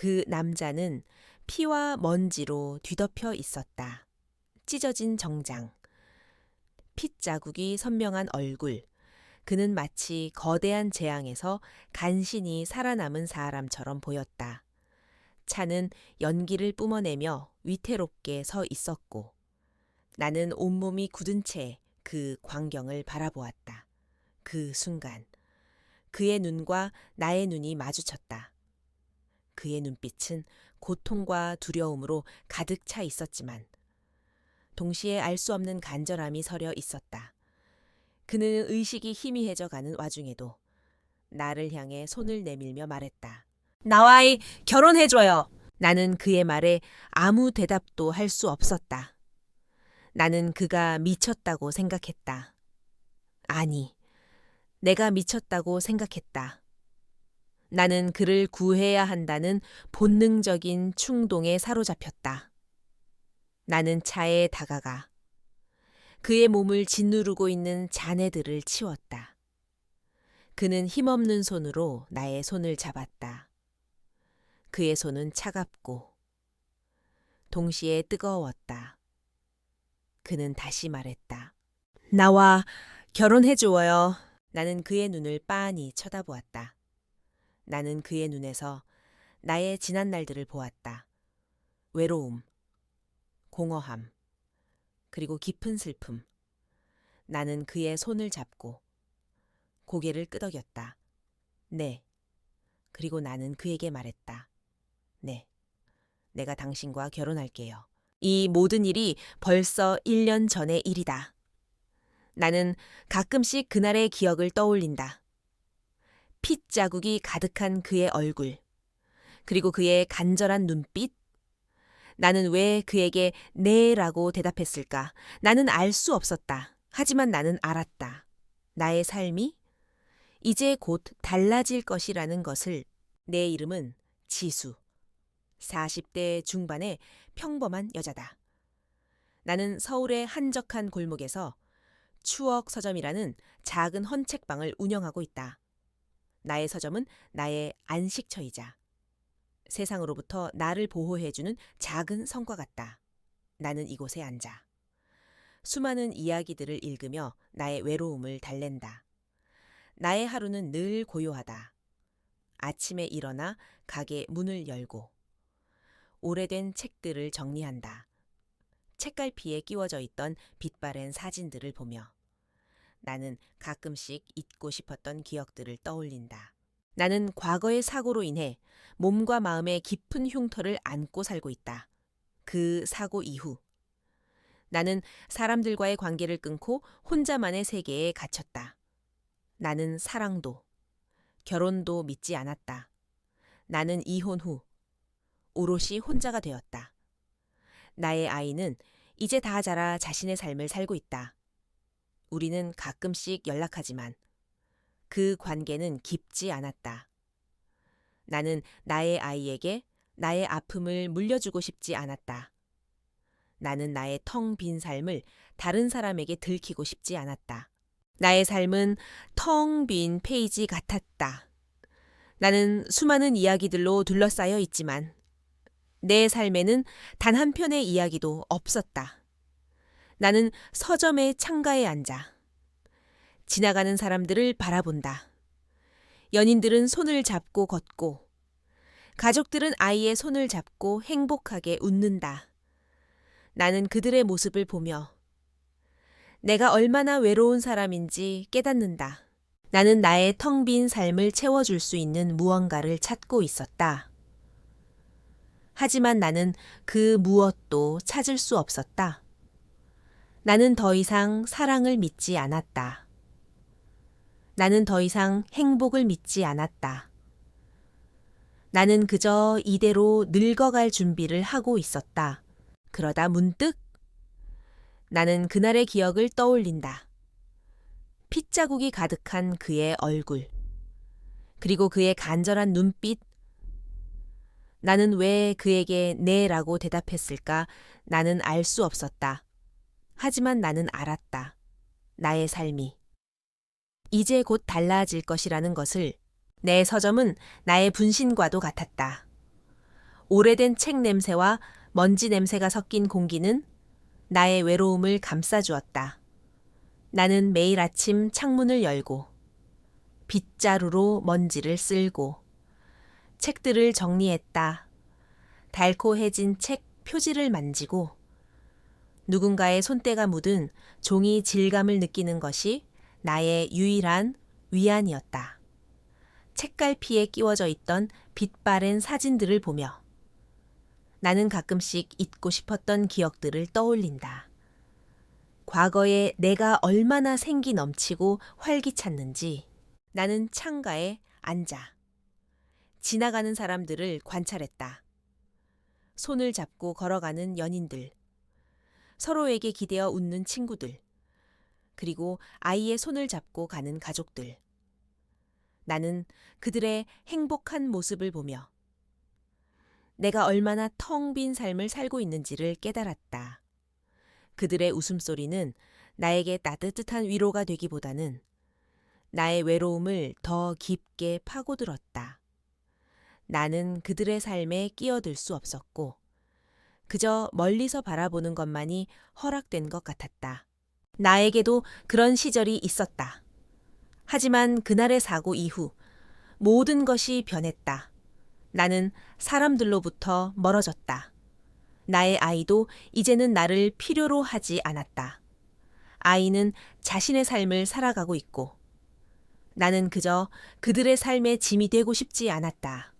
그 남자는 피와 먼지로 뒤덮여 있었다. 찢어진 정장, 핏자국이 선명한 얼굴. 그는 마치 거대한 재앙에서 간신히 살아남은 사람처럼 보였다. 차는 연기를 뿜어내며 위태롭게 서 있었고 나는 온몸이 굳은 채 그 광경을 바라보았다. 그 순간 그의 눈과 나의 눈이 마주쳤다. 그의 눈빛은 고통과 두려움으로 가득 차 있었지만 동시에 알 수 없는 간절함이 서려 있었다. 그는 의식이 희미해져 가는 와중에도 나를 향해 손을 내밀며 말했다. 나와의 결혼해줘요. 나는 그의 말에 아무 대답도 할 수 없었다. 나는 그가 미쳤다고 생각했다. 아니, 내가 미쳤다고 생각했다. 나는 그를 구해야 한다는 본능적인 충동에 사로잡혔다. 나는 차에 다가가 그의 몸을 짓누르고 있는 잔해들을 치웠다. 그는 힘없는 손으로 나의 손을 잡았다. 그의 손은 차갑고 동시에 뜨거웠다. 그는 다시 말했다. 나와 결혼해 주어요. 나는 그의 눈을 빤히 쳐다보았다. 나는 그의 눈에서 나의 지난 날들을 보았다. 외로움, 공허함, 그리고 깊은 슬픔. 나는 그의 손을 잡고 고개를 끄덕였다. 네. 그리고 나는 그에게 말했다. 네. 내가 당신과 결혼할게요. 이 모든 일이 벌써 1년 전의 일이다. 나는 가끔씩 그날의 기억을 떠올린다. 핏자국이 가득한 그의 얼굴, 그리고 그의 간절한 눈빛. 나는 왜 그에게 네라고 대답했을까? 나는 알 수 없었다. 하지만 나는 알았다. 나의 삶이 이제 곧 달라질 것이라는 것을. 내 이름은 지수. 40대 중반의 평범한 여자다. 나는 서울의 한적한 골목에서 추억 서점이라는 작은 헌책방을 운영하고 있다. 나의 서점은 나의 안식처이자 세상으로부터 나를 보호해주는 작은 성과 같다. 나는 이곳에 앉아 수많은 이야기들을 읽으며 나의 외로움을 달랜다. 나의 하루는 늘 고요하다. 아침에 일어나 가게 문을 열고 오래된 책들을 정리한다. 책갈피에 끼워져 있던 빛바랜 사진들을 보며 나는 가끔씩 잊고 싶었던 기억들을 떠올린다. 나는 과거의 사고로 인해 몸과 마음의 깊은 흉터를 안고 살고 있다. 그 사고 이후 나는 사람들과의 관계를 끊고 혼자만의 세계에 갇혔다. 나는 사랑도 결혼도 믿지 않았다. 나는 이혼 후 오롯이 혼자가 되었다. 나의 아이는 이제 다 자라 자신의 삶을 살고 있다. 우리는 가끔씩 연락하지만 그 관계는 깊지 않았다. 나는 나의 아이에게 나의 아픔을 물려주고 싶지 않았다. 나는 나의 텅 빈 삶을 다른 사람에게 들키고 싶지 않았다. 나의 삶은 텅 빈 페이지 같았다. 나는 수많은 이야기들로 둘러싸여 있지만 내 삶에는 단 한 편의 이야기도 없었다. 나는 서점의 창가에 앉아 지나가는 사람들을 바라본다. 연인들은 손을 잡고 걷고 가족들은 아이의 손을 잡고 행복하게 웃는다. 나는 그들의 모습을 보며 내가 얼마나 외로운 사람인지 깨닫는다. 나는 나의 텅 빈 삶을 채워줄 수 있는 무언가를 찾고 있었다. 하지만 나는 그 무엇도 찾을 수 없었다. 나는 더 이상 사랑을 믿지 않았다. 나는 더 이상 행복을 믿지 않았다. 나는 그저 이대로 늙어갈 준비를 하고 있었다. 그러다 문득 나는 그날의 기억을 떠올린다. 핏자국이 가득한 그의 얼굴, 그리고 그의 간절한 눈빛. 나는 왜 그에게 네라고 대답했을까? 나는 알 수 없었다. 하지만 나는 알았다. 나의 삶이 이제 곧 달라질 것이라는 것을. 내 서점은 나의 분신과도 같았다. 오래된 책 냄새와 먼지 냄새가 섞인 공기는 나의 외로움을 감싸주었다. 나는 매일 아침 창문을 열고 빗자루로 먼지를 쓸고 책들을 정리했다. 달코해진 책 표지를 만지고 누군가의 손때가 묻은 종이 질감을 느끼는 것이 나의 유일한 위안이었다. 책갈피에 끼워져 있던 빛바랜 사진들을 보며 나는 가끔씩 잊고 싶었던 기억들을 떠올린다. 과거에 내가 얼마나 생기 넘치고 활기찼는지 나는 창가에 앉아 지나가는 사람들을 관찰했다. 손을 잡고 걸어가는 연인들, 서로에게 기대어 웃는 친구들, 그리고 아이의 손을 잡고 가는 가족들. 나는 그들의 행복한 모습을 보며 내가 얼마나 텅 빈 삶을 살고 있는지를 깨달았다. 그들의 웃음소리는 나에게 따뜻한 위로가 되기보다는 나의 외로움을 더 깊게 파고들었다. 나는 그들의 삶에 끼어들 수 없었고 그저 멀리서 바라보는 것만이 허락된 것 같았다. 나에게도 그런 시절이 있었다. 하지만 그날의 사고 이후 모든 것이 변했다. 나는 사람들로부터 멀어졌다. 나의 아이도 이제는 나를 필요로 하지 않았다. 아이는 자신의 삶을 살아가고 있고 나는 그저 그들의 삶의 짐이 되고 싶지 않았다.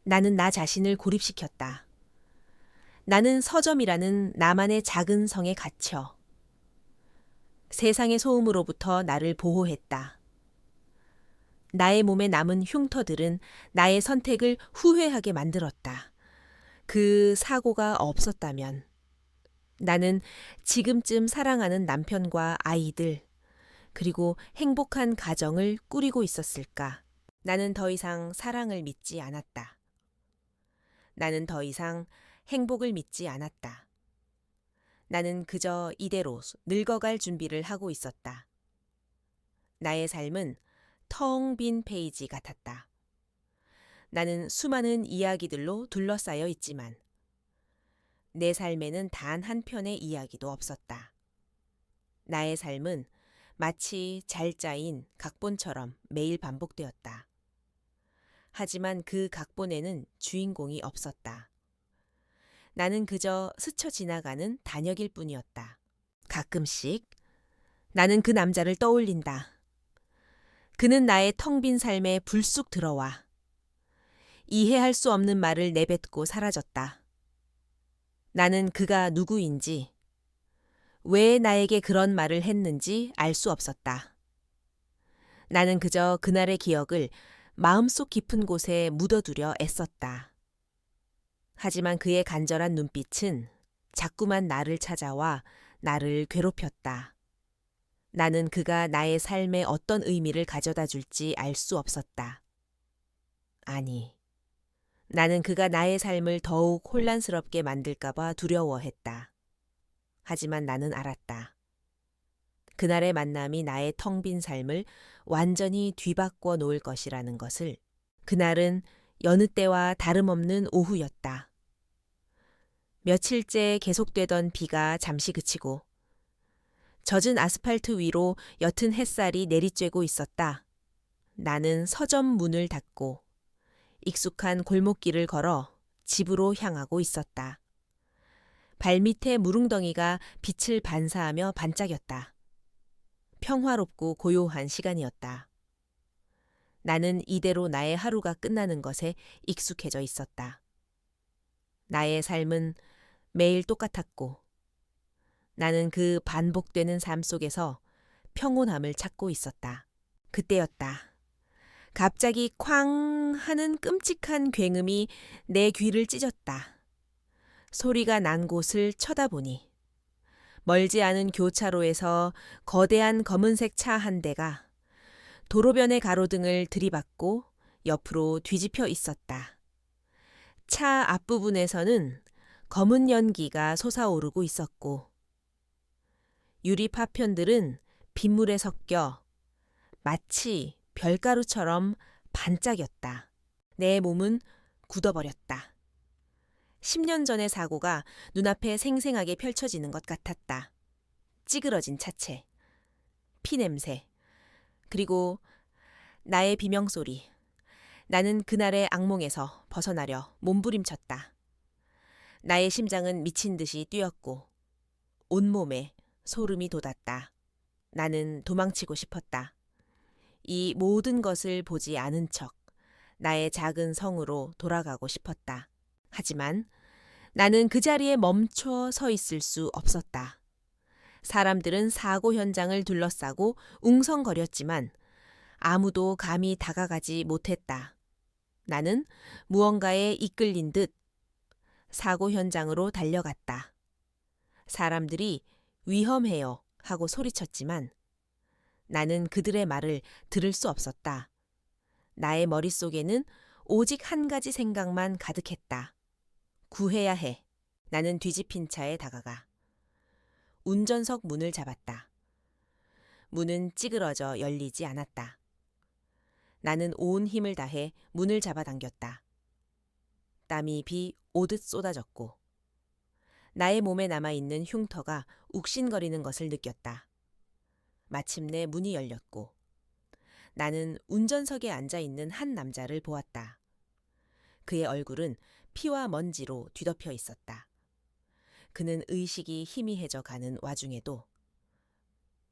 나는 나 자신을 고립시켰다. 나는 서점이라는 나만의 작은 성에 갇혀 세상의 소음으로부터 나를 보호했다. 나의 몸에 남은 흉터들은 나의 선택을 후회하게 만들었다. 그 사고가 없었다면 나는 지금쯤 사랑하는 남편과 아이들, 그리고 행복한 가정을 꾸리고 있었을까? 나는 더 이상 사랑을 믿지 않았다. 나는 더 이상 행복을 믿지 않았다. 나는 그저 이대로 늙어갈 준비를 하고 있었다. 나의 삶은 텅 빈 페이지 같았다. 나는 수많은 이야기들로 둘러싸여 있지만 내 삶에는 단 한 편의 이야기도 없었다. 나의 삶은 마치 잘 짜인 각본처럼 매일 반복되었다. 하지만 그 각본에는 주인공이 없었다. 나는 그저 스쳐 지나가는 단역일 뿐이었다. 가끔씩 나는 그 남자를 떠올린다. 그는 나의 텅 빈 삶에 불쑥 들어와 이해할 수 없는 말을 내뱉고 사라졌다. 나는 그가 누구인지, 왜 나에게 그런 말을 했는지 알 수 없었다. 나는 그저 그날의 기억을 마음속 깊은 곳에 묻어두려 애썼다. 하지만 그의 간절한 눈빛은 자꾸만 나를 찾아와 나를 괴롭혔다. 나는 그가 나의 삶에 어떤 의미를 가져다 줄지 알 수 없었다. 아니, 나는 그가 나의 삶을 더욱 혼란스럽게 만들까봐 두려워했다. 하지만 나는 알았다. 그날의 만남이 나의 텅 빈 삶을 완전히 뒤바꿔 놓을 것이라는 것을. 그날은 여느 때와 다름없는 오후였다. 며칠째 계속되던 비가 잠시 그치고 젖은 아스팔트 위로 옅은 햇살이 내리쬐고 있었다. 나는 서점 문을 닫고 익숙한 골목길을 걸어 집으로 향하고 있었다. 발밑에 무릉덩이가 빛을 반사하며 반짝였다. 평화롭고 고요한 시간이었다. 나는 이대로 나의 하루가 끝나는 것에 익숙해져 있었다. 나의 삶은 매일 똑같았고 나는 그 반복되는 삶 속에서 평온함을 찾고 있었다. 그때였다. 갑자기 쾅 하는 끔찍한 굉음이 내 귀를 찢었다. 소리가 난 곳을 쳐다보니 멀지 않은 교차로에서 거대한 검은색 차 한 대가 도로변의 가로등을 들이받고 옆으로 뒤집혀 있었다. 차 앞부분에서는 검은 연기가 솟아오르고 있었고 유리 파편들은 빗물에 섞여 마치 별가루처럼 반짝였다. 내 몸은 굳어버렸다. 10년 전의 사고가 눈앞에 생생하게 펼쳐지는 것 같았다. 찌그러진 차체, 피냄새, 그리고 나의 비명소리. 나는 그날의 악몽에서 벗어나려 몸부림쳤다. 나의 심장은 미친 듯이 뛰었고 온몸에 소름이 돋았다. 나는 도망치고 싶었다. 이 모든 것을 보지 않은 척 나의 작은 성으로 돌아가고 싶었다. 하지만 나는 그 자리에 멈춰 서 있을 수 없었다. 사람들은 사고 현장을 둘러싸고 웅성거렸지만 아무도 감히 다가가지 못했다. 나는 무언가에 이끌린 듯 사고 현장으로 달려갔다. 사람들이 위험해요 하고 소리쳤지만 나는 그들의 말을 들을 수 없었다. 나의 머릿속에는 오직 한 가지 생각만 가득했다. 구해야 해. 나는 뒤집힌 차에 다가가 운전석 문을 잡았다. 문은 찌그러져 열리지 않았다. 나는 온 힘을 다해 문을 잡아당겼다. 땀이 비 오듯 쏟아졌고 나의 몸에 남아있는 흉터가 욱신거리는 것을 느꼈다. 마침내 문이 열렸고 나는 운전석에 앉아있는 한 남자를 보았다. 그의 얼굴은 피와 먼지로 뒤덮여 있었다. 그는 의식이 희미해져 가는 와중에도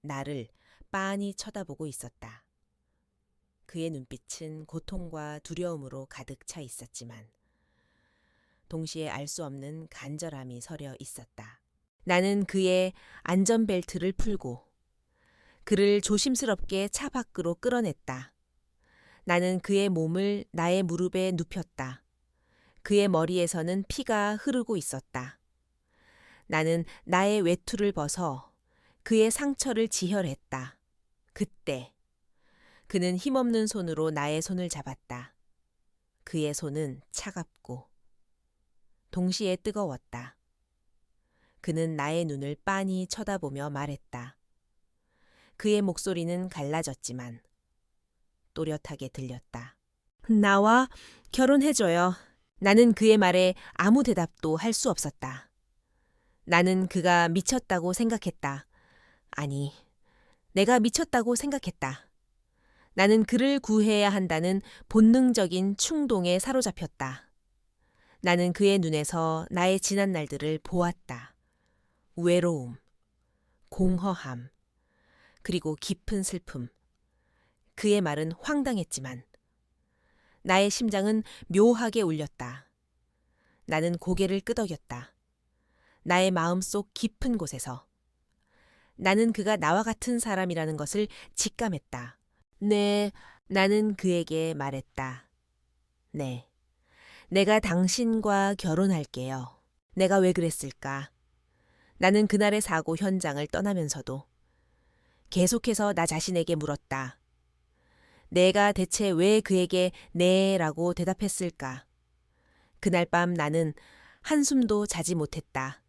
나를 빤히 쳐다보고 있었다. 그의 눈빛은 고통과 두려움으로 가득 차 있었지만 동시에 알 수 없는 간절함이 서려 있었다. 나는 그의 안전벨트를 풀고 그를 조심스럽게 차 밖으로 끌어냈다. 나는 그의 몸을 나의 무릎에 눕혔다. 그의 머리에서는 피가 흐르고 있었다. 나는 나의 외투를 벗어 그의 상처를 지혈했다. 그때 그는 힘없는 손으로 나의 손을 잡았다. 그의 손은 차갑고 동시에 뜨거웠다. 그는 나의 눈을 빤히 쳐다보며 말했다. 그의 목소리는 갈라졌지만 또렷하게 들렸다. 나와 결혼해줘요. 나는 그의 말에 아무 대답도 할 수 없었다. 나는 그가 미쳤다고 생각했다. 아니, 내가 미쳤다고 생각했다. 나는 그를 구해야 한다는 본능적인 충동에 사로잡혔다. 나는 그의 눈에서 나의 지난 날들을 보았다. 외로움, 공허함, 그리고 깊은 슬픔. 그의 말은 황당했지만 나의 심장은 묘하게 울렸다. 나는 고개를 끄덕였다. 나의 마음속 깊은 곳에서 나는 그가 나와 같은 사람이라는 것을 직감했다. 네, 나는 그에게 말했다. 네, 내가 당신과 결혼할게요. 내가 왜 그랬을까? 나는 그날의 사고 현장을 떠나면서도 계속해서 나 자신에게 물었다. 내가 대체 왜 그에게 네라고 대답했을까? 그날 밤 나는 한숨도 자지 못했다.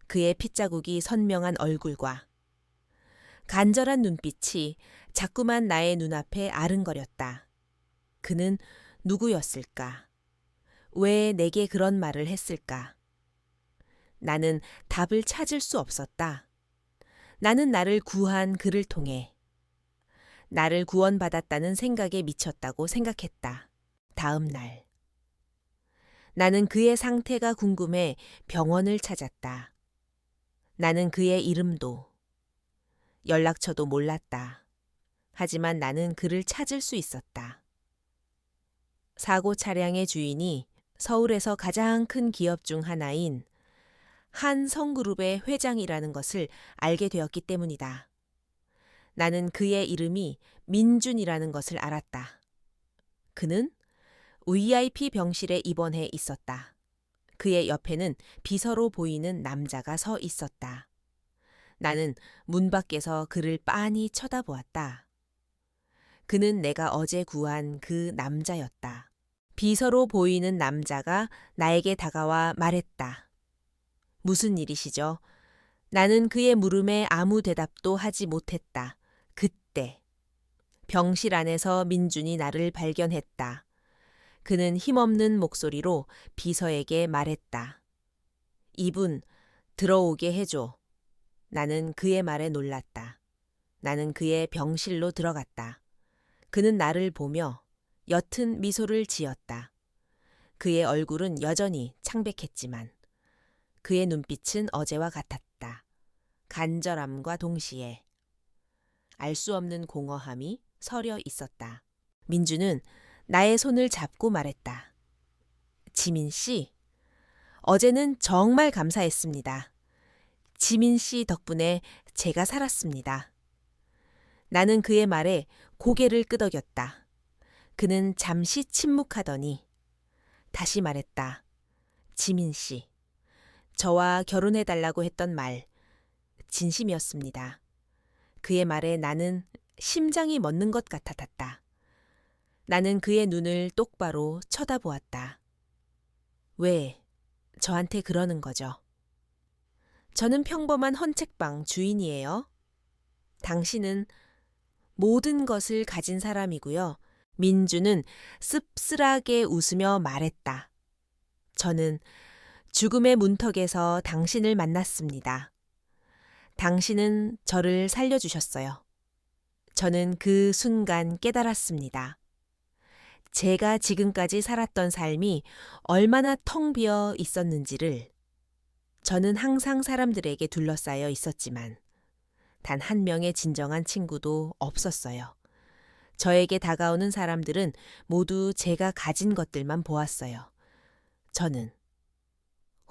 그의 핏자국이 선명한 얼굴과 간절한 눈빛이 자꾸만 나의 눈앞에 아른거렸다. 그는 누구였을까? 왜 내게 그런 말을 했을까? 나는 답을 찾을 수 없었다. 나는 나를 구한 그를 통해 나를 구원받았다는 생각에 미쳤다고 생각했다. 다음 날 나는 그의 상태가 궁금해 병원을 찾았다. 나는 그의 이름도 연락처도 몰랐다. 하지만 나는 그를 찾을 수 있었다. 사고 차량의 주인이 서울에서 가장 큰 기업 중 하나인 한성그룹의 회장이라는 것을 알게 되었기 때문이다. 나는 그의 이름이 민준이라는 것을 알았다. 그는 VIP 병실에 입원해 있었다. 그의 옆에는 비서로 보이는 남자가 서 있었다. 나는 문 밖에서 그를 빤히 쳐다보았다. 그는 내가 어제 구한 그 남자였다. 비서로 보이는 남자가 나에게 다가와 말했다. 무슨 일이시죠? 나는 그의 물음에 아무 대답도 하지 못했다. 그때 병실 안에서 민준이 나를 발견했다. 그는 힘없는 목소리로 비서에게 말했다. 이분, 들어오게 해줘. 나는 그의 말에 놀랐다. 나는 그의 병실로 들어갔다. 그는 나를 보며 옅은 미소를 지었다. 그의 얼굴은 여전히 창백했지만 그의 눈빛은 어제와 같았다. 간절함과 동시에 알 수 없는 공허함이 서려 있었다. 민주는 나의 손을 잡고 말했다. 지민 씨, 어제는 정말 감사했습니다. 지민 씨 덕분에 제가 살았습니다. 나는 그의 말에 고개를 끄덕였다. 그는 잠시 침묵하더니 다시 말했다. 지민 씨, 저와 결혼해달라고 했던 말, 진심이었습니다. 그의 말에 나는 심장이 멎는 것 같았다. 나는 그의 눈을 똑바로 쳐다보았다. 왜 저한테 그러는 거죠? 저는 평범한 헌책방 주인이에요. 당신은 모든 것을 가진 사람이고요. 민주는 씁쓸하게 웃으며 말했다. 저는 죽음의 문턱에서 당신을 만났습니다. 당신은 저를 살려주셨어요. 저는 그 순간 깨달았습니다. 제가 지금까지 살았던 삶이 얼마나 텅 비어 있었는지를. 저는 항상 사람들에게 둘러싸여 있었지만 단 한 명의 진정한 친구도 없었어요. 저에게 다가오는 사람들은 모두 제가 가진 것들만 보았어요. 저는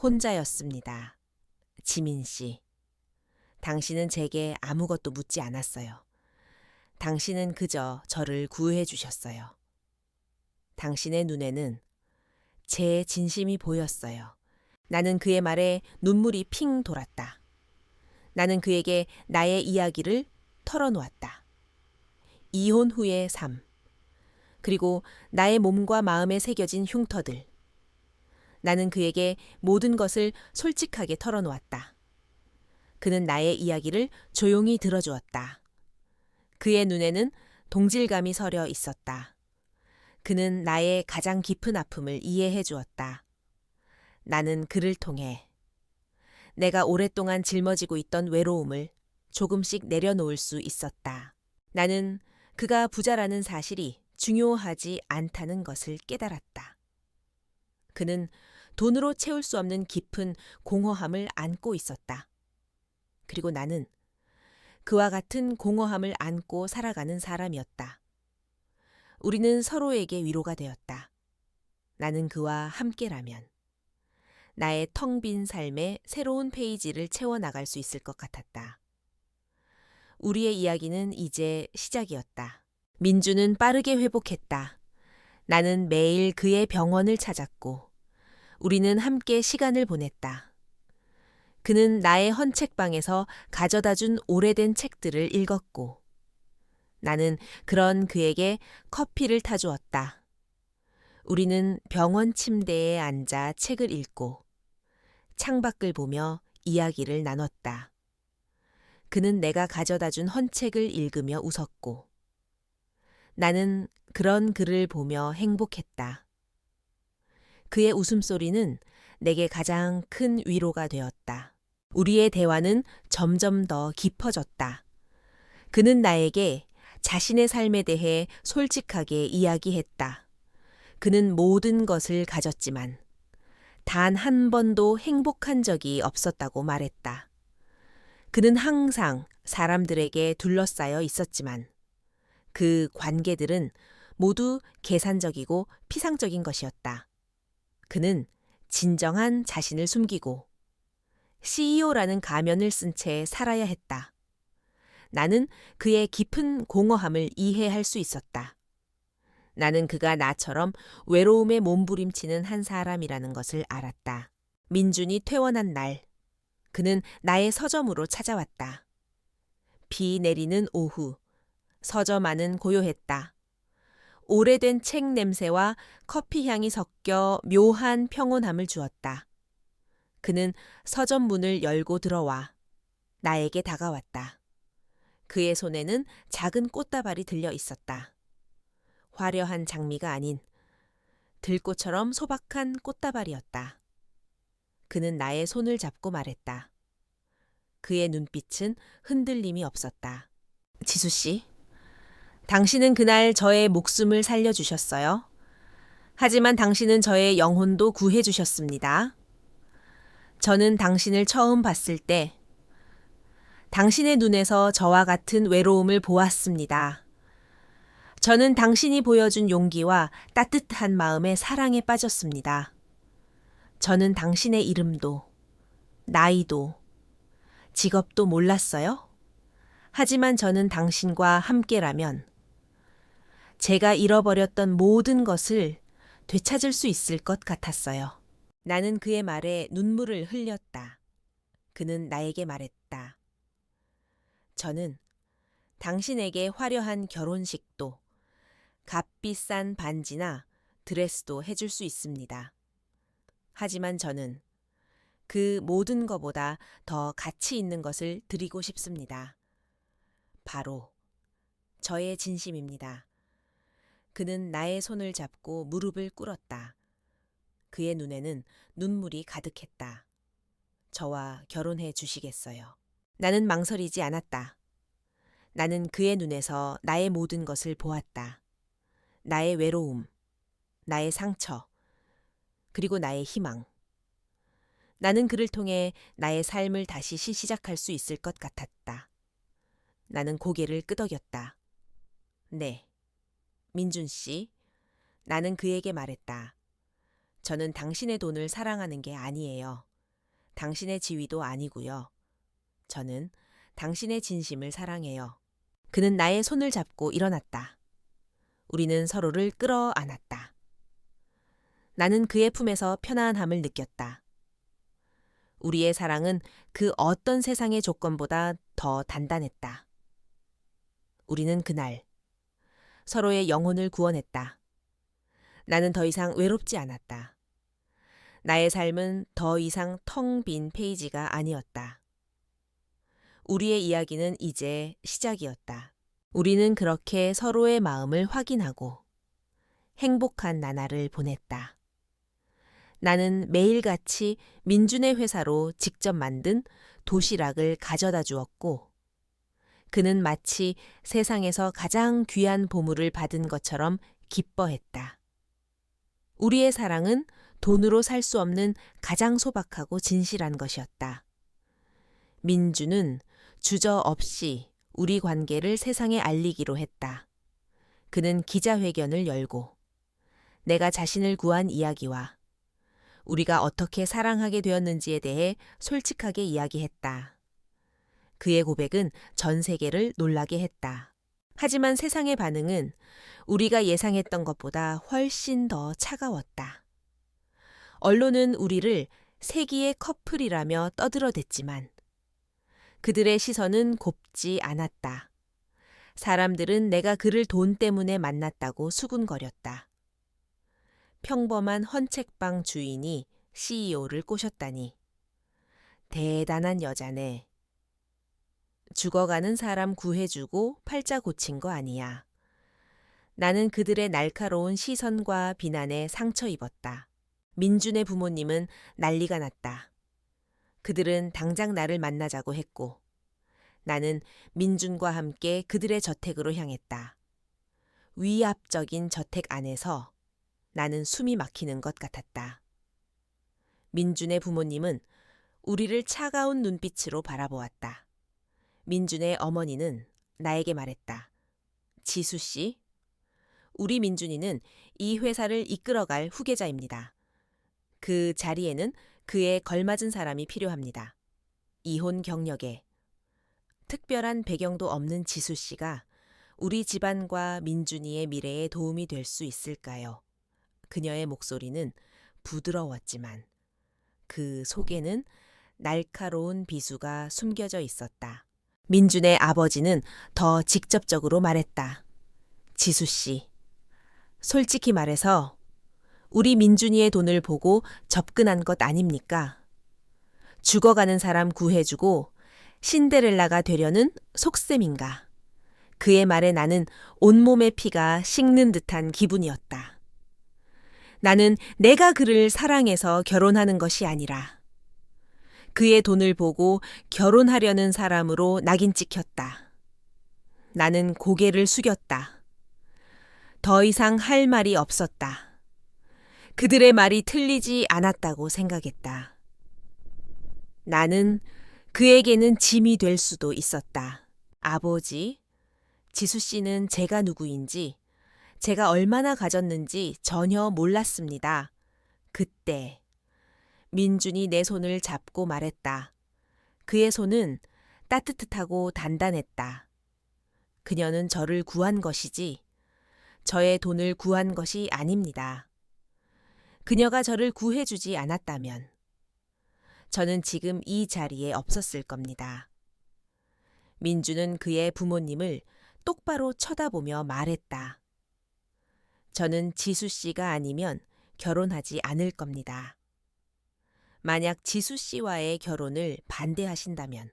혼자였습니다. 지민 씨. 당신은 제게 아무것도 묻지 않았어요. 당신은 그저 저를 구해 주셨어요. 당신의 눈에는 제 진심이 보였어요. 나는 그의 말에 눈물이 핑 돌았다. 나는 그에게 나의 이야기를 털어놓았다. 이혼 후의 삶, 그리고 나의 몸과 마음에 새겨진 흉터들. 나는 그에게 모든 것을 솔직하게 털어놓았다. 그는 나의 이야기를 조용히 들어주었다. 그의 눈에는 동질감이 서려 있었다. 그는 나의 가장 깊은 아픔을 이해해 주었다. 나는 그를 통해 내가 오랫동안 짊어지고 있던 외로움을 조금씩 내려놓을 수 있었다. 나는 그가 부자라는 사실이 중요하지 않다는 것을 깨달았다. 그는 돈으로 채울 수 없는 깊은 공허함을 안고 있었다. 그리고 나는 그와 같은 공허함을 안고 살아가는 사람이었다. 우리는 서로에게 위로가 되었다. 나는 그와 함께라면 나의 텅 빈 삶의 새로운 페이지를 채워나갈 수 있을 것 같았다. 우리의 이야기는 이제 시작이었다. 민주는 빠르게 회복했다. 나는 매일 그의 병원을 찾았고 우리는 함께 시간을 보냈다. 그는 나의 헌책방에서 가져다 준 오래된 책들을 읽었고 나는 그런 그에게 커피를 타주었다. 우리는 병원 침대에 앉아 책을 읽고 창밖을 보며 이야기를 나눴다. 그는 내가 가져다 준 헌책을 읽으며 웃었고 나는 그런 그를 보며 행복했다. 그의 웃음소리는 내게 가장 큰 위로가 되었다. 우리의 대화는 점점 더 깊어졌다. 그는 나에게 자신의 삶에 대해 솔직하게 이야기했다. 그는 모든 것을 가졌지만 단 한 번도 행복한 적이 없었다고 말했다. 그는 항상 사람들에게 둘러싸여 있었지만 그 관계들은 모두 계산적이고 피상적인 것이었다. 그는 진정한 자신을 숨기고 CEO라는 가면을 쓴 채 살아야 했다. 나는 그의 깊은 공허함을 이해할 수 있었다. 나는 그가 나처럼 외로움에 몸부림치는 한 사람이라는 것을 알았다. 민준이 퇴원한 날, 그는 나의 서점으로 찾아왔다. 비 내리는 오후, 서점 안은 고요했다. 오래된 책 냄새와 커피 향이 섞여 묘한 평온함을 주었다. 그는 서점 문을 열고 들어와 나에게 다가왔다. 그의 손에는 작은 꽃다발이 들려 있었다. 화려한 장미가 아닌 들꽃처럼 소박한 꽃다발이었다. 그는 나의 손을 잡고 말했다. 그의 눈빛은 흔들림이 없었다. 지수 씨, 당신은 그날 저의 목숨을 살려주셨어요. 하지만 당신은 저의 영혼도 구해주셨습니다. 저는 당신을 처음 봤을 때 당신의 눈에서 저와 같은 외로움을 보았습니다. 저는 당신이 보여준 용기와 따뜻한 마음에 사랑에 빠졌습니다. 저는 당신의 이름도, 나이도, 직업도 몰랐어요. 하지만 저는 당신과 함께라면 제가 잃어버렸던 모든 것을 되찾을 수 있을 것 같았어요. 나는 그의 말에 눈물을 흘렸다. 그는 나에게 말했다. 저는 당신에게 화려한 결혼식도, 값비싼 반지나 드레스도 해줄 수 있습니다. 하지만 저는 그 모든 것보다 더 가치 있는 것을 드리고 싶습니다. 바로 저의 진심입니다. 그는 나의 손을 잡고 무릎을 꿇었다. 그의 눈에는 눈물이 가득했다. 저와 결혼해 주시겠어요? 나는 망설이지 않았다. 나는 그의 눈에서 나의 모든 것을 보았다. 나의 외로움, 나의 상처, 그리고 나의 희망. 나는 그를 통해 나의 삶을 다시 시작할 수 있을 것 같았다. 나는 고개를 끄덕였다. 네, 민준 씨, 나는 그에게 말했다. 저는 당신의 돈을 사랑하는 게 아니에요. 당신의 지위도 아니고요. 저는 당신의 진심을 사랑해요. 그는 나의 손을 잡고 일어났다. 우리는 서로를 끌어안았다. 나는 그의 품에서 편안함을 느꼈다. 우리의 사랑은 그 어떤 세상의 조건보다 더 단단했다. 우리는 그날 서로의 영혼을 구원했다. 나는 더 이상 외롭지 않았다. 나의 삶은 더 이상 텅 빈 페이지가 아니었다. 우리의 이야기는 이제 시작이었다. 우리는 그렇게 서로의 마음을 확인하고 행복한 나날을 보냈다. 나는 매일같이 민준의 회사로 직접 만든 도시락을 가져다 주었고 그는 마치 세상에서 가장 귀한 보물을 받은 것처럼 기뻐했다. 우리의 사랑은 돈으로 살 수 없는 가장 소박하고 진실한 것이었다. 민주는 주저없이 우리 관계를 세상에 알리기로 했다. 그는 기자회견을 열고 내가 자신을 구한 이야기와 우리가 어떻게 사랑하게 되었는지에 대해 솔직하게 이야기했다. 그의 고백은 전 세계를 놀라게 했다. 하지만 세상의 반응은 우리가 예상했던 것보다 훨씬 더 차가웠다. 언론은 우리를 세기의 커플이라며 떠들어댔지만 그들의 시선은 곱지 않았다. 사람들은 내가 그를 돈 때문에 만났다고 수군거렸다. 평범한 헌책방 주인이 CEO를 꼬셨다니. 대단한 여자네. 죽어가는 사람 구해주고 팔자 고친 거 아니야. 나는 그들의 날카로운 시선과 비난에 상처 입었다. 민준의 부모님은 난리가 났다. 그들은 당장 나를 만나자고 했고 나는 민준과 함께 그들의 저택으로 향했다. 위압적인 저택 안에서 나는 숨이 막히는 것 같았다. 민준의 부모님은 우리를 차가운 눈빛으로 바라보았다. 민준의 어머니는 나에게 말했다. 지수 씨, 우리 민준이는 이 회사를 이끌어갈 후계자입니다. 그 자리에는 그에 걸맞은 사람이 필요합니다. 이혼 경력에 특별한 배경도 없는 지수 씨가 우리 집안과 민준이의 미래에 도움이 될 수 있을까요? 그녀의 목소리는 부드러웠지만 그 속에는 날카로운 비수가 숨겨져 있었다. 민준의 아버지는 더 직접적으로 말했다. 지수 씨, 솔직히 말해서 우리 민준이의 돈을 보고 접근한 것 아닙니까? 죽어가는 사람 구해주고 신데렐라가 되려는 속셈인가? 그의 말에 나는 온몸의 피가 식는 듯한 기분이었다. 나는 내가 그를 사랑해서 결혼하는 것이 아니라 그의 돈을 보고 결혼하려는 사람으로 낙인 찍혔다. 나는 고개를 숙였다. 더 이상 할 말이 없었다. 그들의 말이 틀리지 않았다고 생각했다. 나는 그에게는 짐이 될 수도 있었다. 아버지, 지수 씨는 제가 누구인지, 제가 얼마나 가졌는지 전혀 몰랐습니다. 그때 민준이 내 손을 잡고 말했다. 그의 손은 따뜻하고 단단했다. 그녀는 저를 구한 것이지 저의 돈을 구한 것이 아닙니다. 그녀가 저를 구해주지 않았다면 저는 지금 이 자리에 없었을 겁니다. 민주는 그의 부모님을 똑바로 쳐다보며 말했다. 저는 지수 씨가 아니면 결혼하지 않을 겁니다. 만약 지수 씨와의 결혼을 반대하신다면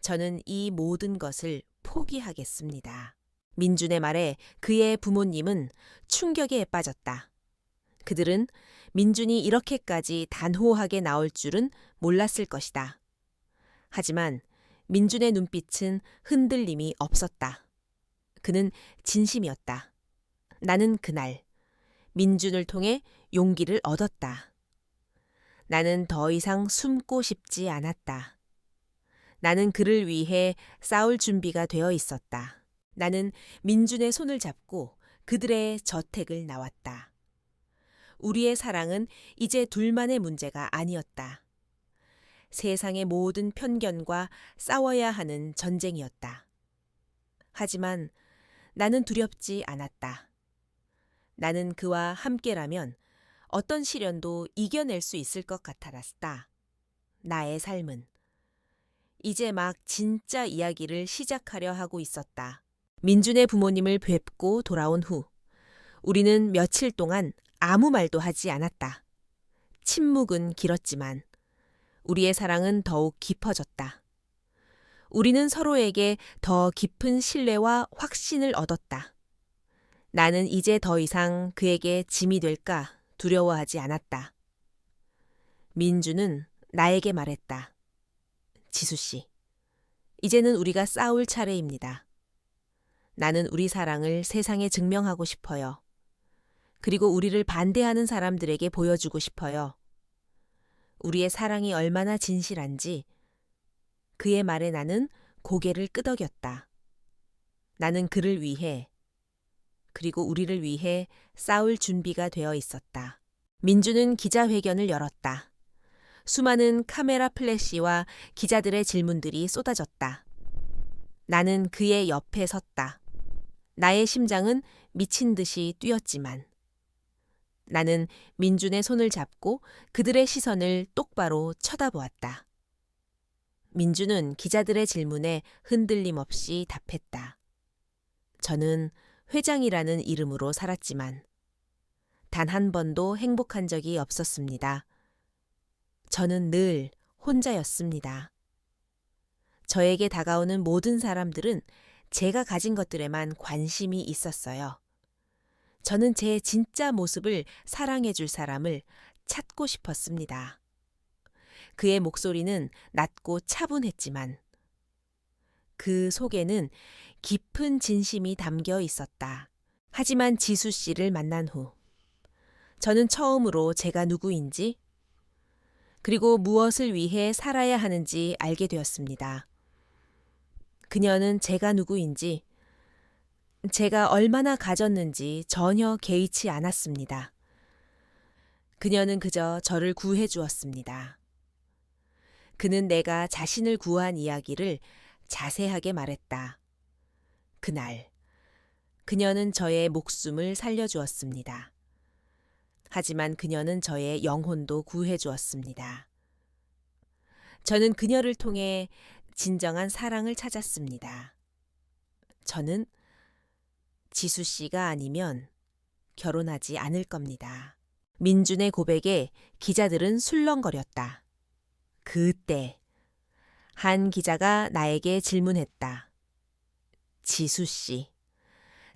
저는 이 모든 것을 포기하겠습니다. 민준의 말에 그의 부모님은 충격에 빠졌다. 그들은 민준이 이렇게까지 단호하게 나올 줄은 몰랐을 것이다. 하지만 민준의 눈빛은 흔들림이 없었다. 그는 진심이었다. 나는 그날 민준을 통해 용기를 얻었다. 나는 더 이상 숨고 싶지 않았다. 나는 그를 위해 싸울 준비가 되어 있었다. 나는 민준의 손을 잡고 그들의 저택을 나왔다. 우리의 사랑은 이제 둘만의 문제가 아니었다. 세상의 모든 편견과 싸워야 하는 전쟁이었다. 하지만 나는 두렵지 않았다. 나는 그와 함께라면 어떤 시련도 이겨낼 수 있을 것 같았다. 나의 삶은 이제 막 진짜 이야기를 시작하려 하고 있었다. 민준의 부모님을 뵙고 돌아온 후 우리는 며칠 동안 아무 말도 하지 않았다. 침묵은 길었지만 우리의 사랑은 더욱 깊어졌다. 우리는 서로에게 더 깊은 신뢰와 확신을 얻었다. 나는 이제 더 이상 그에게 짐이 될까 두려워하지 않았다. 민주는 나에게 말했다. 지수 씨, 이제는 우리가 싸울 차례입니다. 나는 우리 사랑을 세상에 증명하고 싶어요. 그리고 우리를 반대하는 사람들에게 보여주고 싶어요. 우리의 사랑이 얼마나 진실한지 그의 말에 나는 고개를 끄덕였다. 나는 그를 위해 그리고 우리를 위해 싸울 준비가 되어 있었다. 민주는 기자회견을 열었다. 수많은 카메라 플래시와 기자들의 질문들이 쏟아졌다. 나는 그의 옆에 섰다. 나의 심장은 미친 듯이 뛰었지만 나는 민준의 손을 잡고 그들의 시선을 똑바로 쳐다보았다. 민준은 기자들의 질문에 흔들림 없이 답했다. 저는 회장이라는 이름으로 살았지만 단 한 번도 행복한 적이 없었습니다. 저는 늘 혼자였습니다. 저에게 다가오는 모든 사람들은 제가 가진 것들에만 관심이 있었어요. 저는 제 진짜 모습을 사랑해줄 사람을 찾고 싶었습니다. 그의 목소리는 낮고 차분했지만 그 속에는 깊은 진심이 담겨 있었다. 하지만 지수 씨를 만난 후 저는 처음으로 제가 누구인지 그리고 무엇을 위해 살아야 하는지 알게 되었습니다. 그녀는 제가 누구인지 제가 얼마나 가졌는지 전혀 개의치 않았습니다. 그녀는 그저 저를 구해 주었습니다. 그는 내가 자신을 구한 이야기를 자세하게 말했다. 그날 그녀는 저의 목숨을 살려주었습니다. 하지만 그녀는 저의 영혼도 구해 주었습니다. 저는 그녀를 통해 진정한 사랑을 찾았습니다. 저는 지수 씨가 아니면 결혼하지 않을 겁니다. 민준의 고백에 기자들은 술렁거렸다. 그때 한 기자가 나에게 질문했다. 지수 씨,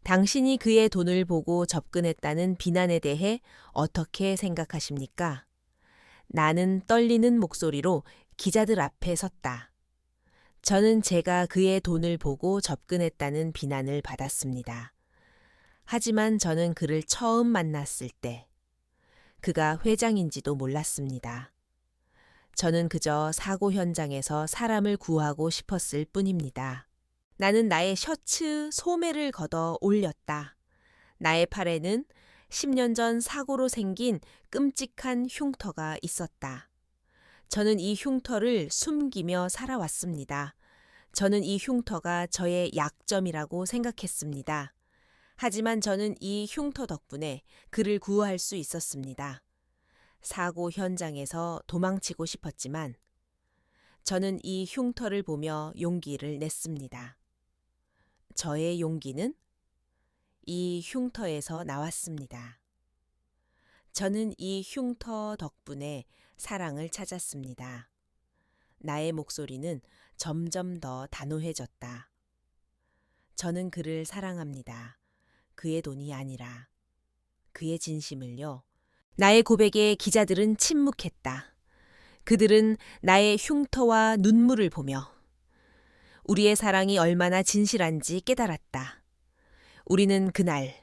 당신이 그의 돈을 보고 접근했다는 비난에 대해 어떻게 생각하십니까? 나는 떨리는 목소리로 기자들 앞에 섰다. 저는 제가 그의 돈을 보고 접근했다는 비난을 받았습니다. 하지만 저는 그를 처음 만났을 때 그가 회장인지도 몰랐습니다. 저는 그저 사고 현장에서 사람을 구하고 싶었을 뿐입니다. 나는 나의 셔츠 소매를 걷어 올렸다. 나의 팔에는 10년 전 사고로 생긴 끔찍한 흉터가 있었다. 저는 이 흉터를 숨기며 살아왔습니다. 저는 이 흉터가 저의 약점이라고 생각했습니다. 하지만 저는 이 흉터 덕분에 그를 구할 수 있었습니다. 사고 현장에서 도망치고 싶었지만 저는 이 흉터를 보며 용기를 냈습니다. 저의 용기는 이 흉터에서 나왔습니다. 저는 이 흉터 덕분에 사랑을 찾았습니다. 나의 목소리는 점점 더 단호해졌다. 저는 그를 사랑합니다. 그의 돈이 아니라 그의 진심을요. 나의 고백에 기자들은 침묵했다. 그들은 나의 흉터와 눈물을 보며 우리의 사랑이 얼마나 진실한지 깨달았다. 우리는 그날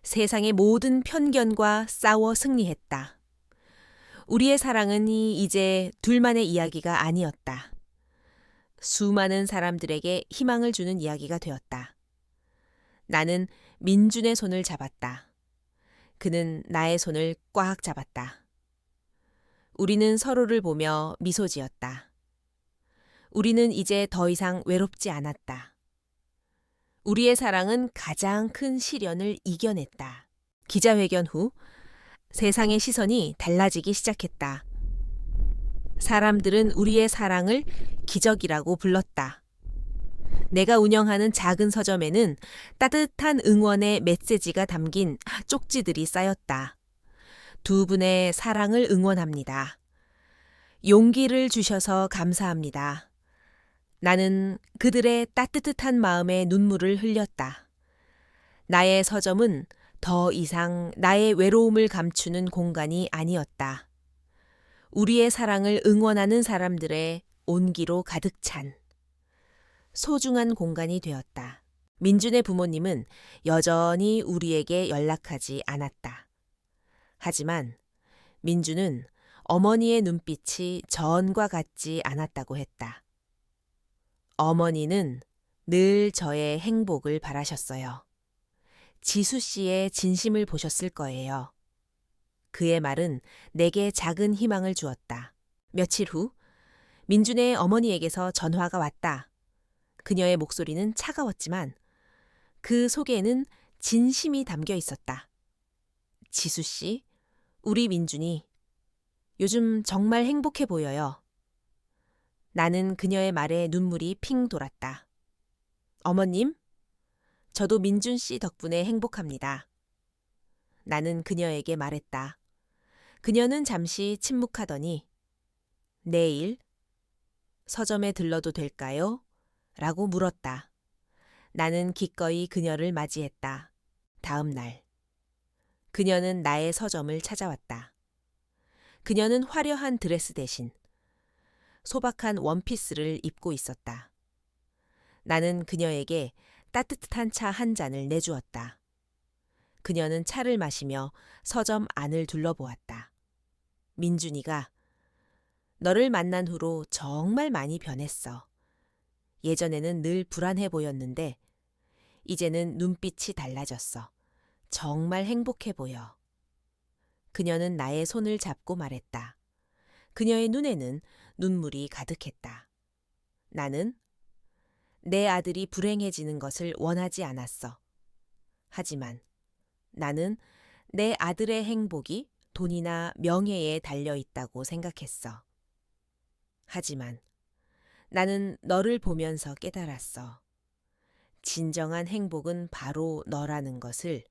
세상의 모든 편견과 싸워 승리했다. 우리의 사랑은 이제 둘만의 이야기가 아니었다. 수많은 사람들에게 희망을 주는 이야기가 되었다. 나는 민준의 손을 잡았다. 그는 나의 손을 꽉 잡았다. 우리는 서로를 보며 미소 지었다. 우리는 이제 더 이상 외롭지 않았다. 우리의 사랑은 가장 큰 시련을 이겨냈다. 기자회견 후 세상의 시선이 달라지기 시작했다. 사람들은 우리의 사랑을 기적이라고 불렀다. 내가 운영하는 작은 서점에는 따뜻한 응원의 메시지가 담긴 쪽지들이 쌓였다. 두 분의 사랑을 응원합니다. 용기를 주셔서 감사합니다. 나는 그들의 따뜻한 마음에 눈물을 흘렸다. 나의 서점은 더 이상 나의 외로움을 감추는 공간이 아니었다. 우리의 사랑을 응원하는 사람들의 온기로 가득 찬 소중한 공간이 되었다. 민준의 부모님은 여전히 우리에게 연락하지 않았다. 하지만 민준은 어머니의 눈빛이 전과 같지 않았다고 했다. 어머니는 늘 저의 행복을 바라셨어요. 지수 씨의 진심을 보셨을 거예요. 그의 말은 내게 작은 희망을 주었다. 며칠 후 민준의 어머니에게서 전화가 왔다. 그녀의 목소리는 차가웠지만 그 속에는 진심이 담겨 있었다. 지수 씨, 우리 민준이 요즘 정말 행복해 보여요. 나는 그녀의 말에 눈물이 핑 돌았다. 어머님, 저도 민준 씨 덕분에 행복합니다. 나는 그녀에게 말했다. 그녀는 잠시 침묵하더니 내일 서점에 들러도 될까요? 라고 물었다. 나는 기꺼이 그녀를 맞이했다. 다음 날 그녀는 나의 서점을 찾아왔다. 그녀는 화려한 드레스 대신 소박한 원피스를 입고 있었다. 나는 그녀에게 따뜻한 차 한 잔을 내주었다. 그녀는 차를 마시며 서점 안을 둘러보았다. 민준이가 너를 만난 후로 정말 많이 변했어. 예전에는 늘 불안해 보였는데 이제는 눈빛이 달라졌어. 정말 행복해 보여. 그녀는 나의 손을 잡고 말했다. 그녀의 눈에는 눈물이 가득했다. 나는 내 아들이 불행해지는 것을 원하지 않았어. 하지만 나는 내 아들의 행복이 돈이나 명예에 달려 있다고 생각했어. 하지만 나는 너를 보면서 깨달았어. 진정한 행복은 바로 너라는 것을.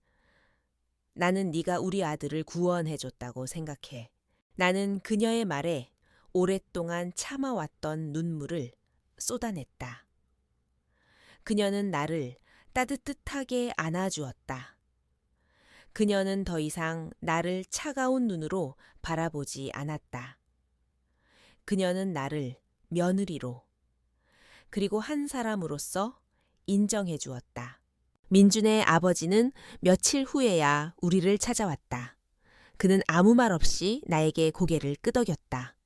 나는 네가 우리 아들을 구원해줬다고 생각해. 나는 그녀의 말에 오랫동안 참아왔던 눈물을 쏟아냈다. 그녀는 나를 따뜻하게 안아주었다. 그녀는 더 이상 나를 차가운 눈으로 바라보지 않았다. 그녀는 나를 며느리로, 그리고 한 사람으로서 인정해 주었다. 민준의 아버지는 며칠 후에야 우리를 찾아왔다. 그는 아무 말 없이 나에게 고개를 끄덕였다.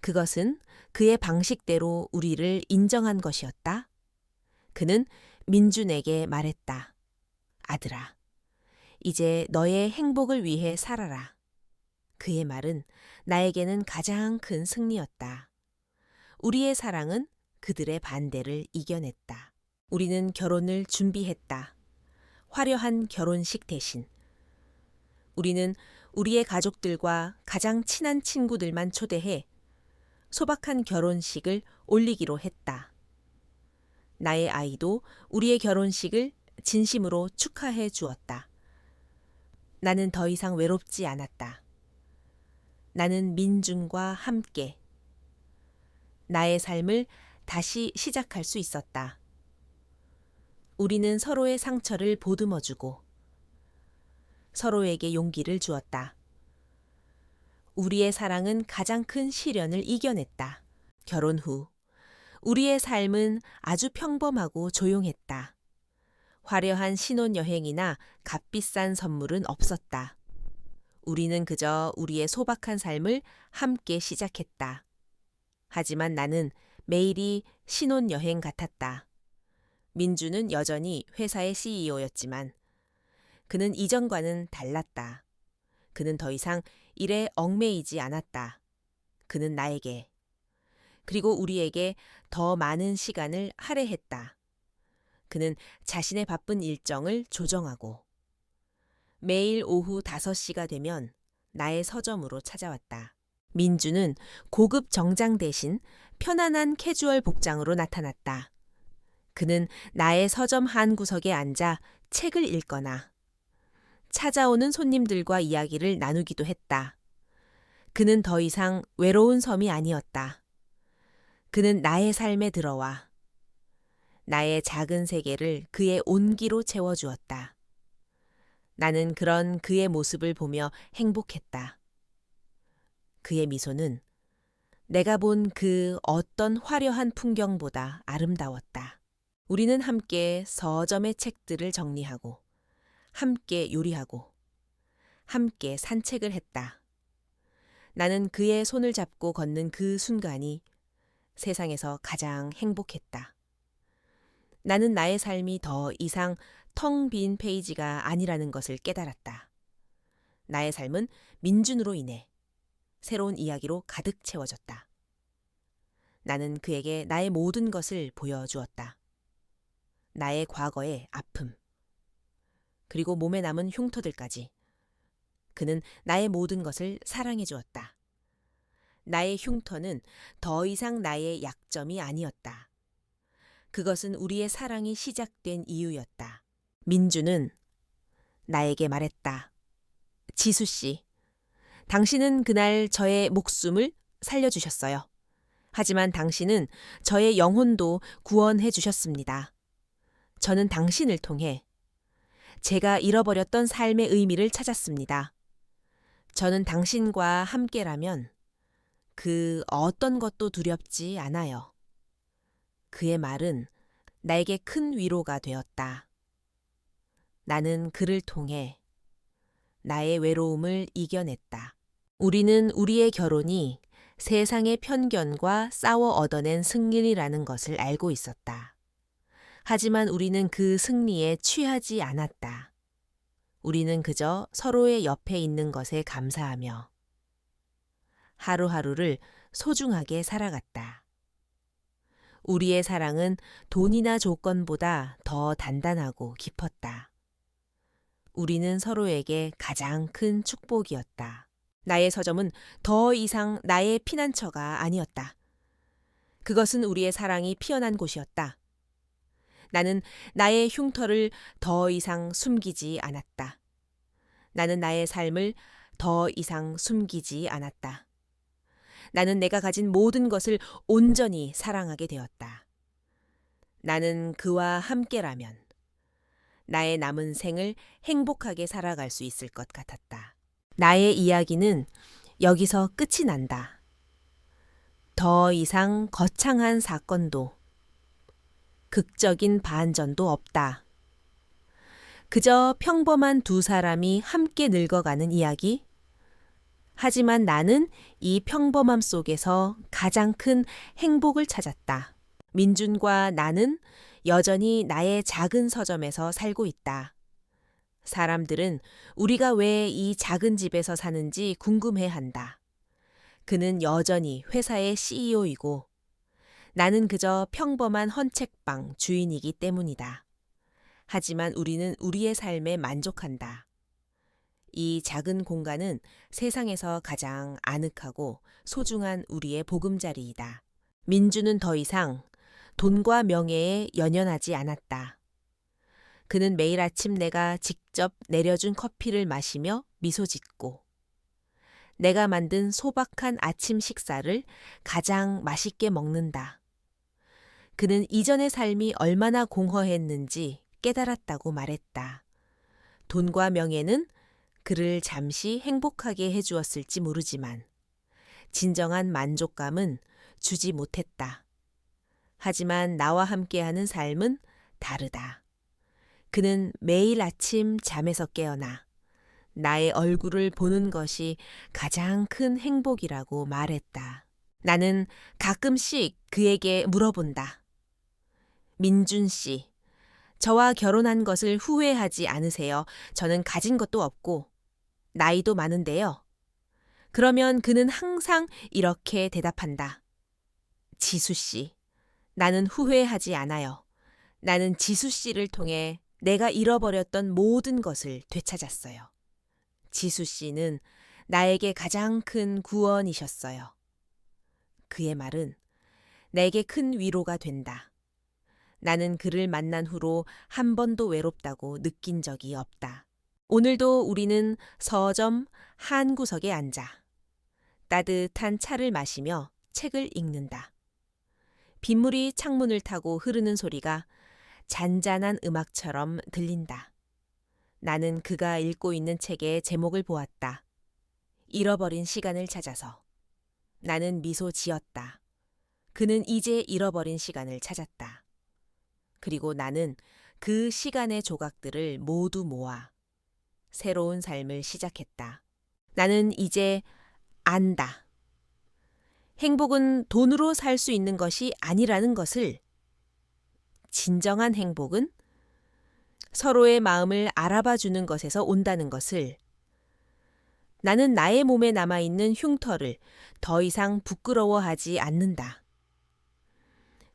그것은 그의 방식대로 우리를 인정한 것이었다. 그는 민준에게 말했다. 아들아, 이제 너의 행복을 위해 살아라. 그의 말은 나에게는 가장 큰 승리였다. 우리의 사랑은 그들의 반대를 이겨냈다. 우리는 결혼을 준비했다. 화려한 결혼식 대신. 우리는 우리의 가족들과 가장 친한 친구들만 초대해 소박한 결혼식을 올리기로 했다. 나의 아이도 우리의 결혼식을 진심으로 축하해 주었다. 나는 더 이상 외롭지 않았다. 나는 민준과 함께 나의 삶을 다시 시작할 수 있었다. 우리는 서로의 상처를 보듬어주고 서로에게 용기를 주었다. 우리의 사랑은 가장 큰 시련을 이겨냈다. 결혼 후 우리의 삶은 아주 평범하고 조용했다. 화려한 신혼여행이나 값비싼 선물은 없었다. 우리는 그저 우리의 소박한 삶을 함께 시작했다. 하지만 나는 매일이 신혼여행 같았다. 민주는 여전히 회사의 CEO였지만 그는 이전과는 달랐다. 그는 더 이상 일에 얽매이지 않았다. 그는 나에게, 그리고 우리에게 더 많은 시간을 할애했다. 그는 자신의 바쁜 일정을 조정하고 매일 오후 5시가 되면 나의 서점으로 찾아왔다. 민주는 고급 정장 대신 편안한 캐주얼 복장으로 나타났다. 그는 나의 서점 한 구석에 앉아 책을 읽거나 찾아오는 손님들과 이야기를 나누기도 했다. 그는 더 이상 외로운 섬이 아니었다. 그는 나의 삶에 들어와 나의 작은 세계를 그의 온기로 채워주었다. 나는 그런 그의 모습을 보며 행복했다. 그의 미소는 내가 본 그 어떤 화려한 풍경보다 아름다웠다. 우리는 함께 서점의 책들을 정리하고 함께 요리하고 함께 산책을 했다. 나는 그의 손을 잡고 걷는 그 순간이 세상에서 가장 행복했다. 나는 나의 삶이 더 이상 텅 빈 페이지가 아니라는 것을 깨달았다. 나의 삶은 민준으로 인해 새로운 이야기로 가득 채워졌다. 나는 그에게 나의 모든 것을 보여주었다. 나의 과거의 아픔, 그리고 몸에 남은 흉터들까지. 그는 나의 모든 것을 사랑해 주었다. 나의 흉터는 더 이상 나의 약점이 아니었다. 그것은 우리의 사랑이 시작된 이유였다. 민주는 나에게 말했다. 지수 씨, 당신은 그날 저의 목숨을 살려주셨어요. 하지만 당신은 저의 영혼도 구원해 주셨습니다. 저는 당신을 통해 제가 잃어버렸던 삶의 의미를 찾았습니다. 저는 당신과 함께라면 그 어떤 것도 두렵지 않아요. 그의 말은 나에게 큰 위로가 되었다. 나는 그를 통해 나의 외로움을 이겨냈다. 우리는 우리의 결혼이 세상의 편견과 싸워 얻어낸 승리라는 것을 알고 있었다. 하지만 우리는 그 승리에 취하지 않았다. 우리는 그저 서로의 옆에 있는 것에 감사하며 하루하루를 소중하게 살아갔다. 우리의 사랑은 돈이나 조건보다 더 단단하고 깊었다. 우리는 서로에게 가장 큰 축복이었다. 나의 서점은 더 이상 나의 피난처가 아니었다. 그것은 우리의 사랑이 피어난 곳이었다. 나는 나의 흉터를 더 이상 숨기지 않았다. 나는 나의 삶을 더 이상 숨기지 않았다. 나는 내가 가진 모든 것을 온전히 사랑하게 되었다. 나는 그와 함께라면 나의 남은 생을 행복하게 살아갈 수 있을 것 같았다. 나의 이야기는 여기서 끝이 난다. 더 이상 거창한 사건도 극적인 반전도 없다. 그저 평범한 두 사람이 함께 늙어가는 이야기? 하지만 나는 이 평범함 속에서 가장 큰 행복을 찾았다. 민준과 나는 여전히 나의 작은 서점에서 살고 있다. 사람들은 우리가 왜 이 작은 집에서 사는지 궁금해한다. 그는 여전히 회사의 CEO이고 나는 그저 평범한 헌책방 주인이기 때문이다. 하지만 우리는 우리의 삶에 만족한다. 이 작은 공간은 세상에서 가장 아늑하고 소중한 우리의 보금자리이다. 민주는 더 이상 돈과 명예에 연연하지 않았다. 그는 매일 아침 내가 직접 내려준 커피를 마시며 미소 짓고 내가 만든 소박한 아침 식사를 가장 맛있게 먹는다. 그는 이전의 삶이 얼마나 공허했는지 깨달았다고 말했다. 돈과 명예는 그를 잠시 행복하게 해주었을지 모르지만 진정한 만족감은 주지 못했다. 하지만 나와 함께하는 삶은 다르다. 그는 매일 아침 잠에서 깨어나 나의 얼굴을 보는 것이 가장 큰 행복이라고 말했다. 나는 가끔씩 그에게 물어본다. 민준 씨, 저와 결혼한 것을 후회하지 않으세요? 저는 가진 것도 없고 나이도 많은데요. 그러면 그는 항상 이렇게 대답한다. 지수 씨, 나는 후회하지 않아요. 나는 지수 씨를 통해 내가 잃어버렸던 모든 것을 되찾았어요. 지수 씨는 나에게 가장 큰 구원이셨어요. 그의 말은 내게 큰 위로가 된다. 나는 그를 만난 후로 한 번도 외롭다고 느낀 적이 없다. 오늘도 우리는 서점 한 구석에 앉아 따뜻한 차를 마시며 책을 읽는다. 빗물이 창문을 타고 흐르는 소리가 잔잔한 음악처럼 들린다. 나는 그가 읽고 있는 책의 제목을 보았다. 잃어버린 시간을 찾아서. 나는 미소 지었다. 그는 이제 잃어버린 시간을 찾았다. 그리고 나는 그 시간의 조각들을 모두 모아 새로운 삶을 시작했다. 나는 이제 안다. 행복은 돈으로 살 수 있는 것이 아니라는 것을. 진정한 행복은 서로의 마음을 알아봐 주는 것에서 온다는 것을. 나는 나의 몸에 남아있는 흉터를 더 이상 부끄러워하지 않는다.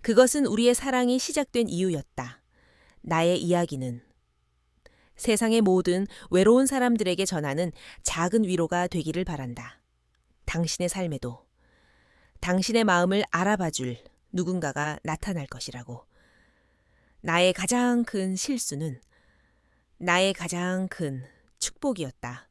그것은 우리의 사랑이 시작된 이유였다. 나의 이야기는 세상의 모든 외로운 사람들에게 전하는 작은 위로가 되기를 바란다. 당신의 삶에도 당신의 마음을 알아봐줄 누군가가 나타날 것이라고. 나의 가장 큰 실수는 나의 가장 큰 축복이었다.